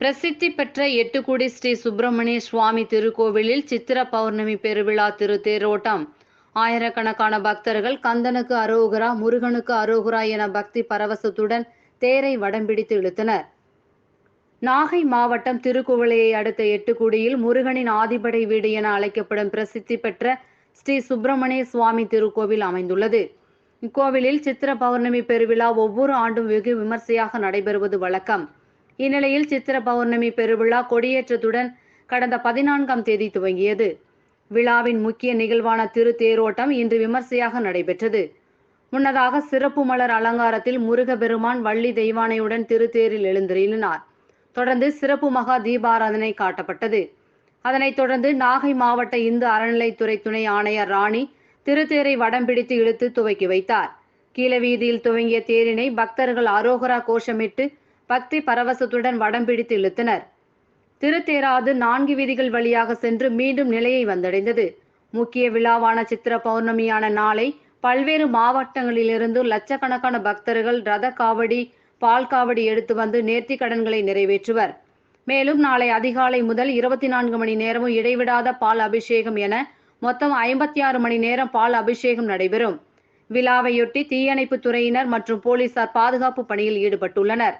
பிரசித்தி பெற்ற எட்டுக்குடி ஸ்ரீ சுப்பிரமணிய சுவாமி திருக்கோவிலில் சித்திர பௌர்ணமி பெருவிழா திருத்தேரோட்டம். ஆயிரக்கணக்கான பக்தர்கள் கந்தனுக்கு அரோகரா, முருகனுக்கு அரோகரா என பக்தி பரவசத்துடன் தேரை வடம்பிடித்து இழுத்தனர். நாகை மாவட்டம் திருக்குவளையை அடுத்த எட்டுக்குடியில் முருகனின் ஆதிபடை வீடு என அழைக்கப்படும் பிரசித்தி பெற்ற ஸ்ரீ சுப்பிரமணிய சுவாமி திருக்கோவில் அமைந்துள்ளது. இக்கோவிலில் சித்திர பௌர்ணமி பெருவிழா ஒவ்வொரு ஆண்டும் வெகு விமர்சையாக நடைபெறுவது வழக்கம். இந்நிலையில் சித்திர பௌர்ணமி பெருவிழா கொடியேற்றத்துடன் கடந்த 14ஆம் தேதி துவங்கியது. விழாவின் முக்கிய நிகழ்வான திருத்தேரோட்டம் இன்று விமர்சையாக நடைபெற்றது. முன்னதாக சிறப்பு மலர் அலங்காரத்தில் முருகபெருமான் வள்ளி தெய்வானையுடன் திருத்தேரில் எழுந்தருளினார். தொடர்ந்து சிறப்பு மகா தீபாராதனை காட்டப்பட்டது. அதனைத் தொடர்ந்து நாகை மாவட்ட இந்து அறநிலைத்துறை துணை ஆணையர் ராணி திருத்தேரை வடம் பிடித்து இழுத்து துவக்கி வைத்தார். கீழவீதியில் துவங்கிய தேரினை பக்தர்கள் அரோகரா கோஷமிட்டு பக்தி பரவசத்துடன் வடம் பிடித்து இழுத்தனர். திருத்தேராது 4 வீதிகள் வழியாக சென்று மீண்டும் நிலையை வந்தடைந்தது. முக்கிய விழாவான சித்திர பௌர்ணமியான நாளை பல்வேறு மாவட்டங்களிலிருந்து லட்சக்கணக்கான பக்தர்கள் ரத காவடி, பால் காவடி எடுத்து வந்து நேர்த்தி கடன்களை நிறைவேற்றுவர். மேலும் நாளை அதிகாலை முதல் 24 மணி நேரமும் இடைவிடாத பால் அபிஷேகம் என மொத்தம் 56 மணி நேரம் பால் அபிஷேகம் நடைபெறும். விழாவையொட்டி தீயணைப்பு துறையினர் மற்றும் போலீசார் பாதுகாப்பு பணியில் ஈடுபட்டுள்ளனர்.